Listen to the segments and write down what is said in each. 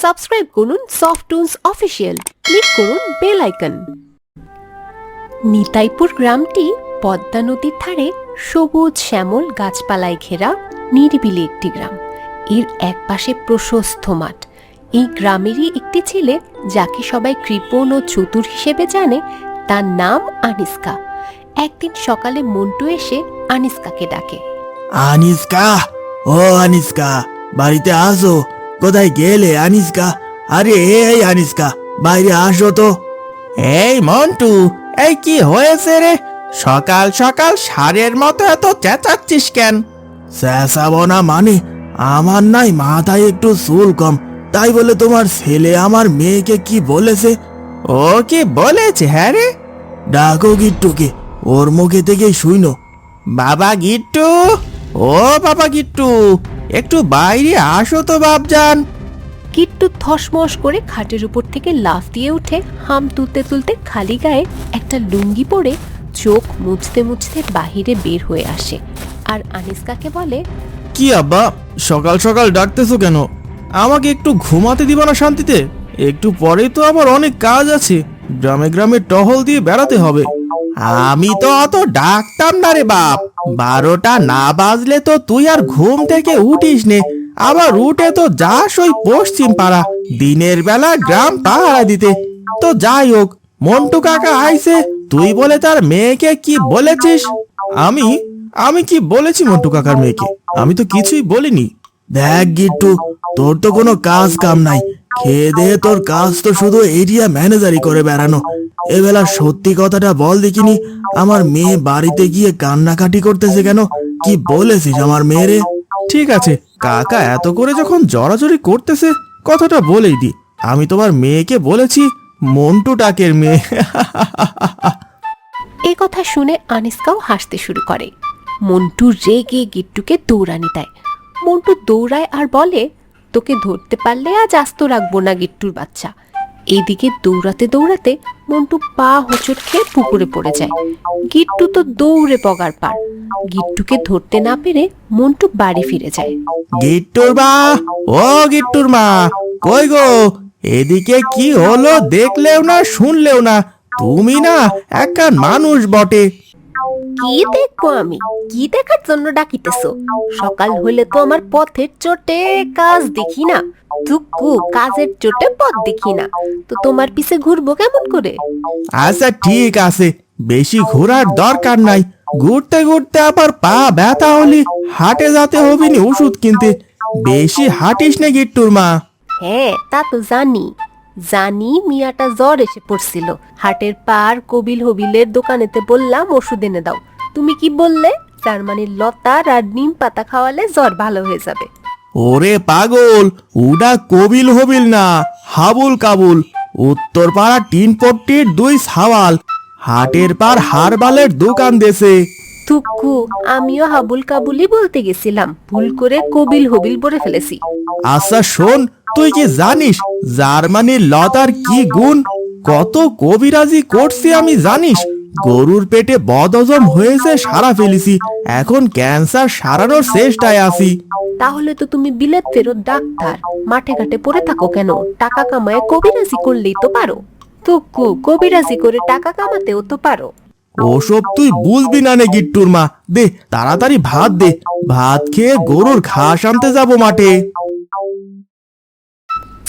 Subscribe করুন সফটটুনস official, click করুন bell icon. Nitaipur গ্রামটি পদ্মা নদীর ধারে সবুজ শ্যামল গাছপালায় ঘেরা নিরিবিলি একটি গ্রাম। এর একপাশে প্রশস্ত মাঠ। এই গ্রামেরই একটি ছেলে, যাকে সবাই কৃপণ ও চতুর হিসেবে জানে, তার নাম আনিস্কা। একদিন সকালে মন্টু এসে আনিস্কাকে ডাকে। আনিস্কা, ও আনিস্কা, বাড়িতে আসো। কোথায় গেলে আনিস্কা? আরে এই আনিস্কা, বাইরে আসো তো। এই মন্টু, এই কি হয়েছে রে? সকাল সকাল ষাঁড়ের মতো এত চেঁচাচ্ছিস কেন? চেঁচাবো না মানে, আমার নাই মাথায় একটু চুল কম, তাই বলে তোমার ছেলে আমার মেয়েকে কি বলেছে? ও কি বলেছে? হ্যাঁ রে, ডাকো গিট্টুকে, ওর মুখে থেকে শুইনো। বাবা গিট্টু, ও বাবা গিট্টু, একটু বাইরে আসো তো বাপজান। গিট্টু থসমস করে খাটের উপর থেকে লাফ দিয়ে উঠে হাম তুলতে তুলতে খালি গায়ে একটা লুঙ্গি পরে চোখ মুছতে মুছতে বাহিরে বের হয়ে আসে আর আনিস্কাকে বলে, কি আব্বা, সকাল সকাল ডাকতেছো কেন? আমাকে একটু ঘুমাতে দিবা না শান্তিতে? একটু পরেই তো আবার অনেক কাজ আছে, গ্রামে গ্রামে টহল দিয়ে বেড়াতে হবে। আমি তো অত ডাকতাম না রে বাপ, 12টা না বাজলে তো তুই আর ঘুম থেকে উঠিস নে, আবার উঠে তো যাস ওই পশ্চিম পাড়া দিনের বেলা গ্রাম পাহারা দিতে। তো যাই হোক, মন্টু কাকা আইছে, তুই বলে তার মেয়েকে কি বলেছিস? আমি আমি কি বলেছি মন্টু কাকার মেয়েকে? আমি তো কিছুই বলিনি। দেখ গিট্টু, তোর তো কোনো কাজ কাম নাই, খেয়ে দে, তোর কাজ তো শুধু এরিয়া ম্যানেজারই করে বেড়ানো। এবেলা সত্যি কথাটা বল দেখিনি, আমার মেয়ে বাড়িতে গিয়ে কান্নাকাটি করতেছে কেন? কি বলেছিস আমার মেয়েরে? ঠিক আছে কাকা, এত করে যখন জড়াজড়ি করতেছে, কথাটা বলেই দি। আমি তোমার মেয়েকে বলেছি মন্টু টাকের মেয়ে। এ কথা শুনে আনিস্কাও হাসতে শুরু করে। মন্টু রেগে গিট্টুকে দৌড়ানি দেয়। মন্টু দৌড়ায় আর বলে, তোকে ধরতে পারলে আজ আস্ত রাখবো না গিট্টুর বাচ্চা। এইদিকে দৌড়াতে দৌড়াতে মন্টু পা হোঁচট খেয়ে পুকুরে পড়ে যায়। গিট্টু তো দৌড়ে পগার পার। গিট্টুকে ধরতে না পেরে মন্টু বাড়ি ফিরে যায়। গিট্টুর মা, ও গিট্টুর মা, কই গো? এদিকে কি হলো দেখলেও না শুনলেও না, তুমি না একখান মানুষ বটে। কি দেখবো আমি? কি দেখার জন্য ডাকিতেছো? সকাল হইলে তো আমার পথের চোটে কাজ দেখি না, টুকু কাজের চোটে পথ দেখি না, তো তোমার পিছে ঘুরবো কেমন করে? আচ্ছা ঠিক আছে, বেশি ঘোরার দরকার নাই। ঘুরতে ঘুরতে আবার পা ব্যথা হলে হাটে যেতে হবে নি ওষুধ কিনতে। বেশি হাঁটিস না গিট্টুর মা। হ্যাঁ, তা তো জানি মিয়াটা জ্বর এসে পড়ছিল, হাটের পার কবিল হবিলের দোকানেতে বললাম ওষুধ এনে দাও। তুমি কি বললে? জার্মানির লতার আর নিম পাতা খাওয়ালে জ্বর ভালো হয়ে যাবে। ওরে পাগল, ওটা কবিল হবিল না, হাবুল কাবুল। উত্তর পাড়া টিন পট্টির 2 সাওয়াল হাটের পার হারবালের দোকান দেশে। থুকু, আমিও হাবুল কাবুলি বলতে গেছিলাম, ভুল করে কবিল হবিল বলে ফেলেছি। আচ্ছা শোন, তুই কি জানিস জার্মানির লতার কি গুণ? কত কবিরাজি করছি আমি জানিস? গরুর পেটে বদহজম হয়েছে, সারা ফেলেছি, এখন ক্যান্সার সারানোর চেষ্টায় আছি। তাহলে তো তুমি বিলেত ফেরত ডাক্তার, মাঠে ঘাটে পড়ে থাকো কেন? টাকা কামায় কবিরাজি করলেই তো পারো। থুকু, কবিরাজি করে টাকা কামাতেও তো পারো। ওসব তুই বুঝবি না নে গিট্টুর মা, দে তাড়াতাড়ি ভাত দে, ভাত খেয়ে গরুর ঘাস আনতে যাব মাঠে।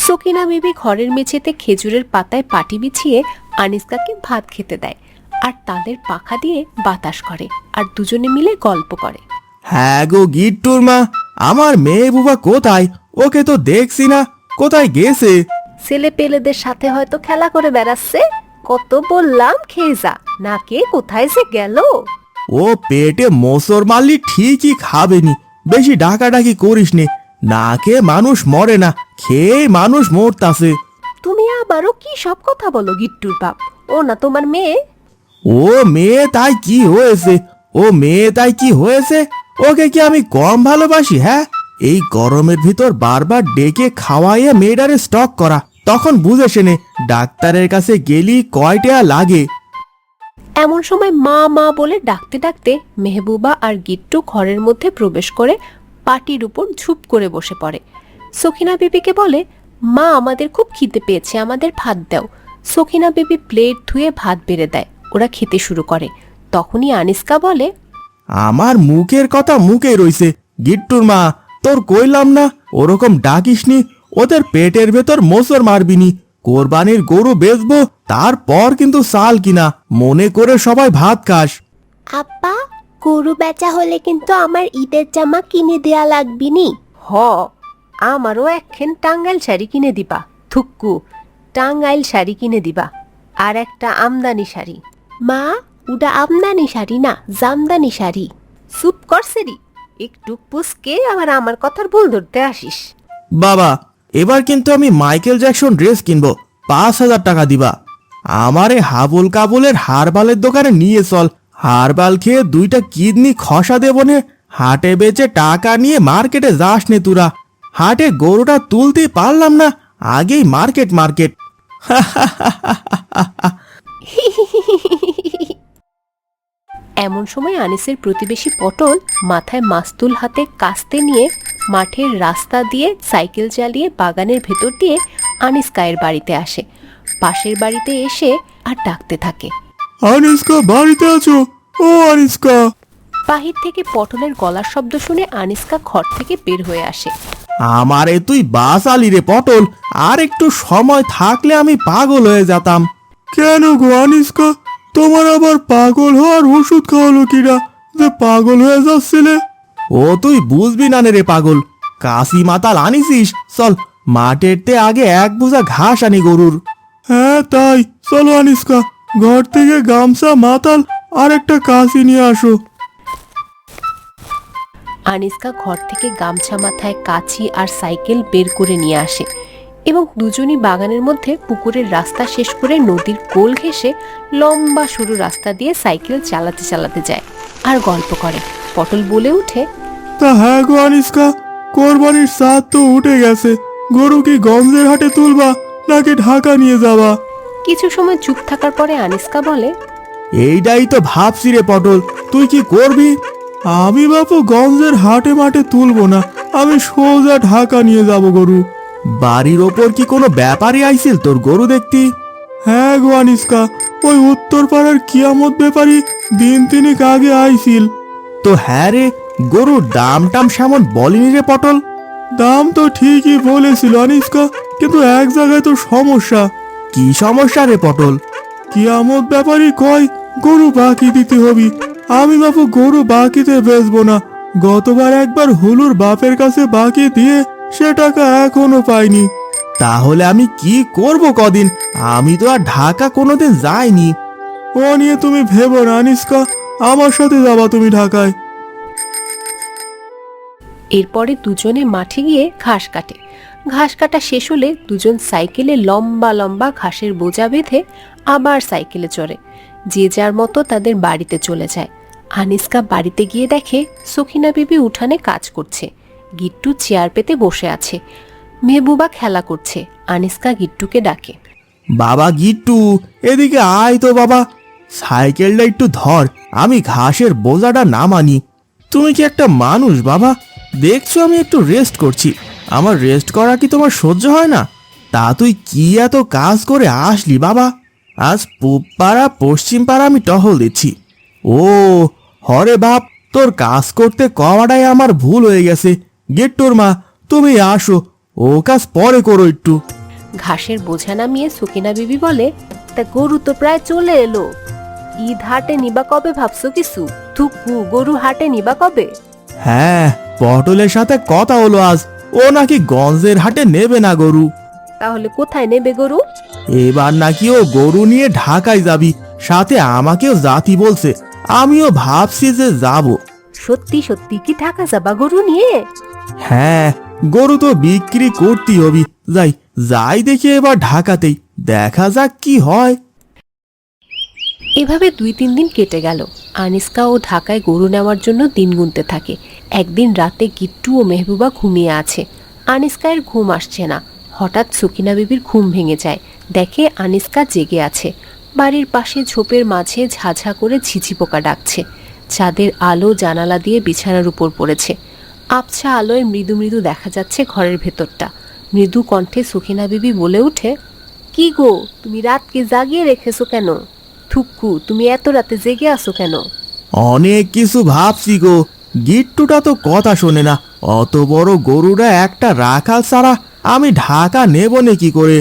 সকিনা বিবি ঘরের মেঝেতে খেজুরের পাতায় পাটি বিছিয়ে আনিস্কাকে ভাত খেতে দেয় আর তাদের পাখা দিয়ে বাতাস করে আর দুজনে মিলে গল্প করে। হ্যাঁ গো গিট্টুর মা, আমার মেয়ে বুবা কোথায়? ওকে তো দেখছি না, কোথায় গেছে? ছেলে পেলেদের সাথে হয়তো খেলা করে বেড়াচ্ছে। কত বললাম খেয়ে যা, না কে কোথায় যে গেল? ও পেটে মোসর মারলি ঠিকই খাবেনি, বেশি ডাকাডাকি করিস নে, না খেয়ে মানুষ মরে না, খেয়ে মানুষ মরতাছে। তুমি আবারও কি সব কথা বলো গিট্টুর বাপ? ও না তোমার মেয়ে? ও মেয়ে তাই কি হয়েছে? ও মেয়ে তাই কি হয়েছে? ওকে কি আমি কম ভালোবাসি? হ্যাঁ, এই গরমের ভিতর বারবার ডেকে খাওয়াইয়ে মেয়েটারে স্টক করা, তখন বুঝে শুনে ডাক্তারের কাছে গেলি কয় টাকা লাগে। এমন সময় মা মা বলে ডাকতে ডাকতে মেহবুবা আর গিট্টু ঘরের মধ্যে প্রবেশ করে পাটির উপর ঝুপ করে বসে পড়ে। সখিনা বিবিকে বলে, মা আমাদের খুব খিদে পেয়েছে, আমাদের ভাত দাও। সখিনা বিবি প্লেট ধুয়ে ভাত বেড়ে দেয়, ওরা খেতে শুরু করে। তখনই আনিসকা বলে, আমার মুখের কথা মুখে রইছে। গিট্টুর মা, তোর কইলাম না ওরকম ডাকিসনি, ওদের পেটের ভেতর মোসর মারবিনি। কোরবানির গরু বেচবো, তারপর কিন্তু সাল কিনা, মনে করে সবাই ভাত খাস। আব্বা, গরু বেচা হলে কিন্তু আমার ঈদের জামা কিনে দেয়া লাগবি নি। হ, আমারও একখান টাঙ্গাইল শাড়ি কিনে দিবা। থুক্কু, টাঙ্গাইল শাড়ি কিনে দিবা, আর একটা আমদানি শাড়ি। মা, ওটা আমদানি শাড়ি না, জামদানি শাড়ি। চুপ করছেরি, একটু পুষকে আবার আমার কথার ভুল ধরতে আসিস। বাবা, এবার কিন্তু আমি মাইকেল জ্যাকসন ড্রেস কিনবো, 5,000 টাকা দিবা। আমারে হাবুল কাবুলের হারবালের দোকানে নিয়ে চল, হারবাল খেয়ে 2টা কিডনি খসা দেব নে। হাটে বেচে টাকা নিয়ে মার্কেটে যাস নে তুরা। হাটে গরুটা তুলতে পারলাম না, আগেই মার্কেট মার্কেট। এমন সময় আনিসের প্রতিবেশী পটল মাথায় মাস্তুল হাতে কাস্তে নিয়ে মাঠের রাস্তা দিয়ে সাইকেল চালিয়ে বাগানের ভেতর দিয়ে আনিসকায়ের বাড়িতে আসে। পাশের বাড়িতে এসে আর ডাকতে থাকে, আনিসকা বাড়িতে আছো? ও আনিসকা। বাহির থেকে পটলের গলার শব্দ শুনে আনিসকা ঘর থেকে বের হয়ে আসে। আমারে তুই বাঁচালি রে পটল, আর একটু সময় থাকলে আমি পাগল হয়ে যেতাম। কেন গো আনিসকা, তোমার আবার পাগল হওয়ার ওষুধ খাওয়ালো কিরা যে পাগল হয়ে যাচ্ছিলে? ও তুই বুঝবি না রে পাগল, কাশি মাতাল আনিসিস? চল মাঠেরতে আগে 1 বোঝা ঘাস আনি গরুর। হ্যাঁ তাই, চলো আনিসকা, ঘর থেকে গামছা, মাতাল আর একটা কাশি নিয়ে আসো। আনিসকা ঘর থেকে গামছা মাথায় কাঁচি আর সাইকেল বের করে নিয়ে আসে এবং দুজনই বাগানের মধ্যে পুকুরের রাস্তা শেষ করে নদীর কোল ঘেঁষে লম্বা সরু রাস্তা দিয়ে সাইকেল চালাতে চালাতে যায় আর গল্প করে। পটল বলে উঠে, তা হ্যাঁ গো আনিসকা, কোরবানির চাঁদ তো উঠে গেছে, গরু কি গঞ্জের হাটে তুলবা নাকি ঢাকা নিয়ে যাবা? কিছু সময় চুপ থাকার পরে আনিসকা বলে, এইটাই তো ভাবছি রে পটল, তুই কি করবি? আমি বাপু গঞ্জের হাটে মাঠে তুলবো না, আমি সোজা ঢাকা নিয়ে যাব গরু। বাড়ির ওপর কি কোনো ব্যাপারী আইছিল তোর গরু দেখতি? হ্যাঁ গো আনিসকা, ওই উত্তর পাড়ার কিয়ামত ব্যাপারী 3 দিন আগে আইছিল। তো হ্যাঁ রে, গরুর দাম টাম সেমন বলিনি রে পটল? দাম তো ঠিকই বলেছিল আনিসকা, কিন্তু এক জায়গায় তো সমস্যা। কি সমস্যা রে পটল? কিয়ামত ব্যাপারী কয় গরু বাকি দিতে হবি। আমি বাপু গরু বাকিতে বেচবো না, গতবার একবার হুলুর বাপের কাছে বাকি দিয়ে সে টাকা এখনো পাইনি। তাহলে আমি কি করব কদিন? আমি তো আর ঢাকা কোনোদিন যাইনি। ও নিয়ে তুমি ভেবো না আনিসকা, আমার সাথে যাবা তুমি ঢাকায়। এরপরে দুজনে মাঠে গিয়ে ঘাস কাটে। ঘাস কাটা শেষ হলে দুজন সাইকেলে লম্বা লম্বা ঘাসের বোঝা বেঁধে আবার সাইকেলে চড়ে যে যার মতো তাদের বাড়িতে চলে যায়। আনিসকা বাড়িতে গিয়ে দেখে সখিনা বিবি উঠানে কাজ করছে, গিট্টু চেয়ার পেতে বসে আছে, মেহবুবা খেলা করছে। আনিসকা গিট্টুকে ডাকে, বাবা গিট্টু, এদিকে আয় তো বাবা, সাইকেলটা একটু ধর, আমি ঘাসের বোঝাটা নামানি। তুমি কি একটা মানুষ বাবা? দেখছো আমি একটু রেস্ট করছি, আমার রেস্ট করা কি তোমার সহ্য হয় না? তা তুই কি এত কাজ করে আসলি বাবা? আজ পূব পাড়া পশ্চিম পাড়া আমি টহল দিচ্ছি। ও হরে বাপ, তোর কাজ করতে কওয়াটাই আমার ভুল হয়ে গেছে। গিট্টুর মা, তুমি আসো, ও কাজ পরে করো একটু। ঘাসের বোঝা নামিয়ে সকিনা বিবি বলে, তা গরু তো প্রায় চলে এলো, ঈদ হাটে নিবা কবে ভাবছো কিছু? থুকু, গরু হাটে নিবা কবে? হ্যাঁ, পটলের সাথে কথা হলো আজ, ও নাকি গঞ্জের হাটে নেবে না গরু। তাহলে কোথায় নেবে গরু? এবার নাকি ও গরু নিয়ে ঢাকায় যাবি, সাথে আমাকেও জাতি বলছে। আমিও ভাবছি যে যাব। সত্যি সত্যি কি ঢাকা যাবা গরু নিয়ে? হ্যাঁ, গরু তো বিক্রি করতেই হবি। যাই যাই দেখি এবার ঢাকাতেই, দেখা যাক কি হয়। এভাবে 2-3 দিন কেটে গেল। আনিসকা ও ঢাকায় গরু নেওয়ার জন্য দিন গুনতে থাকে। একদিন রাতে গিট্টু ও মেহবুবা ঘুমিয়ে আছে। আনিসকায়ের ঘুম আসছে না। হঠাৎ সকিনা বিবির ঘুম ভেঙে যায়, দেখে আনিসকা জেগে আছে। বাড়ির পাশে ঝোপের মাঝে ঝাঝা করে ঝিঝি পোকা ডাকছে। চাঁদের আলো জানালা দিয়ে বিছানার উপর পড়েছে। আবছা আলোয় মৃদু মৃদু দেখা যাচ্ছে ঘরের ভেতরটা। মৃদু কণ্ঠে সুখিনা বিবি বলে ওঠে, কি গো, তুমি রাতকে জাগিয়ে রেখেছো কেন? থুক্কু, তুমি এত রাতে জেগে আসো কেন? অনেক কিছু ভাবছি গো, গিট্টুটা তো কথা শোনে না। অত বড় গরুরা একটা রাখাল ছাড়া আমি ঢাকা নেব না কি করে?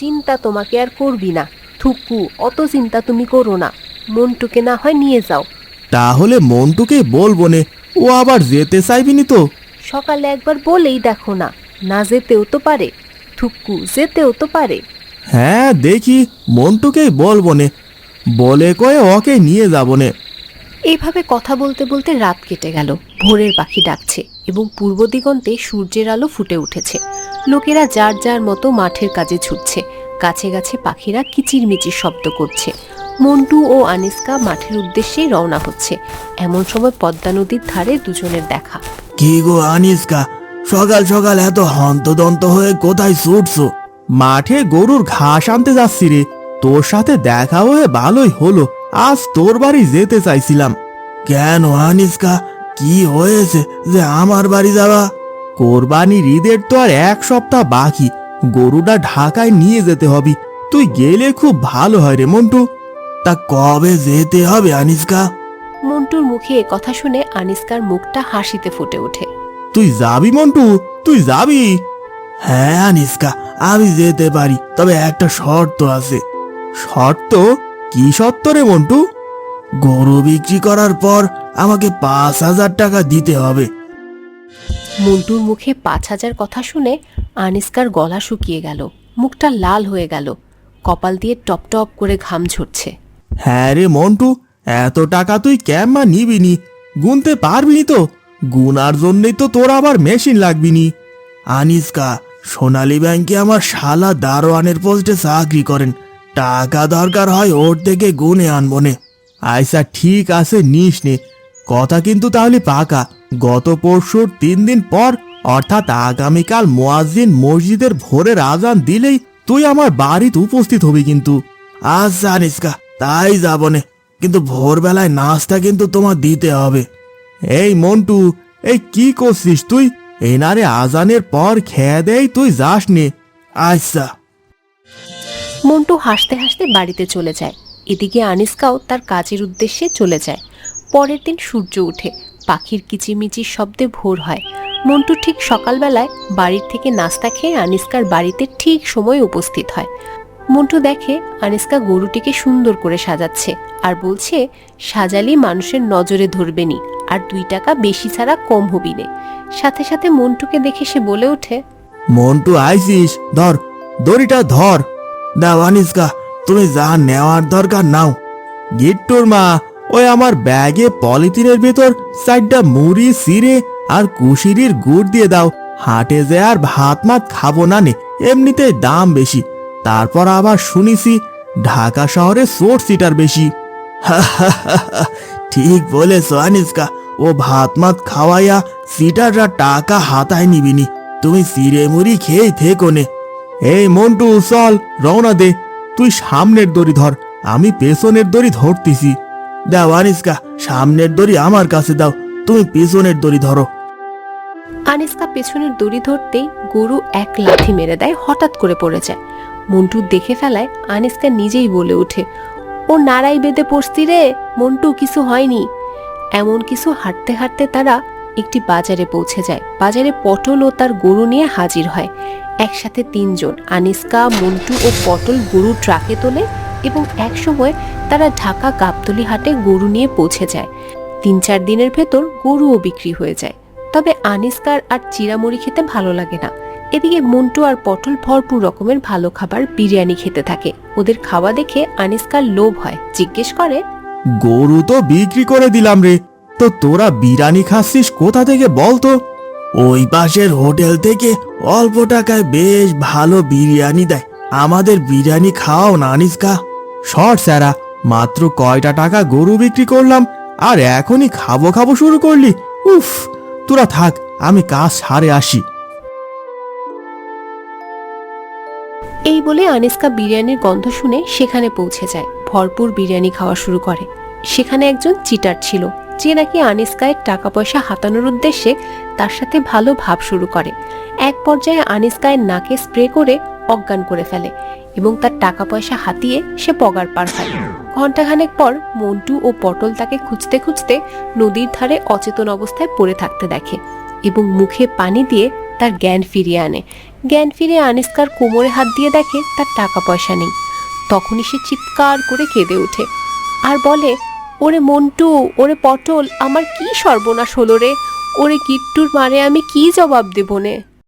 চিন্তা তোমাকে আর করবি না থুক্কু, অত চিন্তা তুমি করো না। মন্টুকে না হয় নিয়ে যাও। তাহলে মন্টুকে বলবো নে, ও আবার যেতে চাইবিনি তো? সকালে একবার বলেই দেখো না, না যেতেও তো পারে। থুক্কু, যেতেও তো পারে। হ্যাঁ দেখি, মন্টুকেই বলবো নে, বলে কয়ে ওকে নিয়ে যাবো নে। এইভাবে কথা বলতে বলতে রাত কেটে গেল। ভোরের পাখি ডাকছে এবং পূর্ব দিগন্তে সূর্যের আলো ফুটে উঠেছে। লোকেরা যার যার মতো মাঠের কাজে ছুটছে। গাছে গাছে পাখিরা কিচিরমিচির শব্দ করছে। মন্টু ও আনিস্কা মাঠের উদ্দেশ্যেই রওনা হচ্ছে। এমন সময় পদ্মা নদীর ধারে দুজনের দেখা। কি গো আনিস্কা, সকাল সকাল এত হন্তদন্ত হয়ে কোথায় ছুটছো? মাঠে গরুর ঘাস আনতে যাচ্ছি রে। তোর সাথে দেখা হয়ে ভালোই হলো। আজ তোর বাড়ি যেতে চাইছিলাম। কেন আনিস্কা, কি হয়েছে যে আমার বাড়ি যাওয়া? কোরবানির ঈদের তো আর এক সপ্তাহ বাকি। গরুটা ঢাকায় নিয়ে যেতে হবে। তুই গেলে খুব ভালো হয় রে মন্টু। তা কবে যেতে হবে আনিস্কা? মন্টুর মুখে এ কথা শুনে আনিস্কার মুখটা হাসিতে ফুটে ওঠে। তুই যাবি মন্টু, তুই যাবি? হ্যাঁ আনিস্কা, আমি যেতে পারি, তবে একটা শর্ত আছে। শর্ত? কি শর্ত রে মন্টু? গরু বিক্রি করার পর আমাকে 5,000 টাকা দিতে হবে। মন্টুর মুখে 5,000 কথা শুনে আনিস্কার গলা শুকিয়ে গেল, মুখটা লাল হয়ে গেল, কপাল দিয়ে টপ টপ করে ঘাম ঝরছে। হ্যাঁ রে মন্টু, এত টাকা তুই ক্যাম্মা নিবিনি, গুনতে পারবিনি তো। গুনার জন্যই তো তোর আবার মেশিন লাগবিনি। আনিস্কা, সোনালী ব্যাংকে আমার শালা দারোয়ানের পোস্টে চাকরি করেন। টাকা দরকার হয় ওর থেকে গুনে আনবো নে। আচ্ছা ঠিক আছে, নিস নে। কথা কিন্তু তাহলে পাকা। গত পরশুর 3 দিন পর, অর্থাৎ আগামীকাল মুয়াজ্জিন মসজিদের ভোরের আজান দিলেই তুই আমার বাড়িতে উপস্থিত হবি কিন্তু। আচ্ছা আনিস্কা, তাই যাব নে, কিন্তু ভোরবেলায় নাস্তা কিন্তু তোমার দিতে হবে। এই মন্টু, এই কি করছিস তুই? এনারে আজানের পর খেয়ে দেই তুই যাস নে। আচ্ছা। মন্টু হাসতে হাসতে বাড়িতে চলে যায়। এদিকে আনিস্কাও তার কাজের উদ্দেশ্যে চলে যায়। পরের দিন সূর্য ওঠে, পাখির কিচিমিচির শব্দে ভোর হয়। মন্টু ঠিক সকালবেলায় বাড়ির থেকে নাস্তা খেয়ে আনিস্কার বাড়িতে ঠিক সময় উপস্থিত হয়। মন্টু দেখে আনিস্কা গরুটিকে সুন্দর করে সাজাচ্ছে আর বলছে, সাজালি মানুষের নজরে ধরবেনি, আর 2 টাকা বেশি ছাড়া কম হবি নে। সাথে সাথে মন্টুকে দেখে সে বলে ওঠে, মন্টু আইসিস, ধর দড়িটা ধর। দাও আনিস্কা, তুমি যা নেওয়ার দরকার নাও। গিট্টুর মা, ওই আমার ব্যাগে পলিথিনের ভেতর 4টা মুড়ি, সিরে আর কুশিরির গুড় দিয়ে দাও। হাটে যে আর ভাত মাত খাবো না নে, এমনিতেই দাম বেশি। তারপর আবার শুনিছি ঢাকা শহরে চোর সিটার বেশি। ঠিক বলেছ আনিস্কা, ও ভাত মাত খাওয়াইয়া সিটাররা টাকা হাতায় নিবিনি। তুমি সিরে মুড়ি খেয়ে থেকো নে। এই মন্টু, চল রওনা দে। তুই সামনের দড়ি ধর, আমি পেছনের দড়ি ধরতেছি। দাও আনিস্কা, সামনের দড়ি আমার কাছে দাও, তুমি পেছনের দড়ি ধরো। আনিস্কা পেছনের দড়ি ধরতেই গরু এক লাথি মেরে দেয়, হঠাৎ করে পড়ে যায়। মন্টু দেখে ফেলায় আনিস্কা নিজেই বলে ওঠে, ও নাড়াই বেঁধে পড়ছি রে মন্টু, কিছু হয়নি। এমন কিছু হাঁটতে হাঁটতে তারা একটি বাজারে পৌঁছে যায়। বাজারে পটল ও তার গরু নিয়ে হাজির হয়। একসাথে 3 জন, আনিস্কা, মন্টু ও পটল, গরু ট্রাকে তোলে এবং একসময় তারা ঢাকা গাবতলী হাটে গরু নিয়ে পৌঁছে যায়। 3-4 দিনের ভেতর গরুও বিক্রি হয়ে যায়। তবে আনিস্কার আর চিড়ামুড়ি খেতে ভালো লাগে না। এদিকে মন্টু আর পটল ভরপুর রকমের ভালো খাবার, বিরিয়ানি খেতে থাকে। ওদের খাওয়া দেখে আনিস্কার লোভ হয়, জিজ্ঞেস করে, গরু তো বিক্রি করে দিলাম রে, তো তোরা বিরিয়ানি খাচ্ছিস কোথা থেকে বলতো? ওই পাশের হোটেল থেকে অল্প টাকায় বেশ ভালো বিরিয়ানি দেয়, আমাদের বিরিয়ানি খাওয়াও না আনিস্কা। শর্ট স্যারা, মাত্র কয়টা টাকা গরু বিক্রি করলাম আর এখনই খাবো খাবো শুরু করলি? উফ, তোরা থাক, আমি কাজ সারে আসি। এই বলে আনিস্কা বিরিয়ানির গন্ধ শুনে সেখানে পৌঁছে যায়। ভরপুর বিরিয়ানি খাওয়া শুরু করে। সেখানে একজন চিটার ছিল, যে নাকি আনিসকায়ের টাকা পয়সা হাতানোর উদ্দেশ্যে তার সাথে ভালো ভাব শুরু করে। এক পর্যায়ে আনিসকায়ের নাকে স্প্রে করে অজ্ঞান করে ফেলে এবং তার টাকা পয়সা হাতিয়ে সে পগার পার হয়। ঘণ্টাখানেক পর মন্টু ও পটল তাকে খুঁজতে খুঁজতে নদীর ধারে অচেতন অবস্থায় পড়ে থাকতে দেখে এবং মুখে পানি দিয়ে তার জ্ঞান ফিরিয়ে আনে। জ্ঞান ফিরে আনিসকার কোমরে হাত দিয়ে দেখে তার টাকা পয়সা নেই। তখনই সে চিৎকার করে কেঁদে ওঠে আর বলে, ওরে মন্টু, ওরে পটল, আমার কি সর্বনাশ হলো রে, ওরে গিট্টুর মারে আমি কি জবাব দেব নে।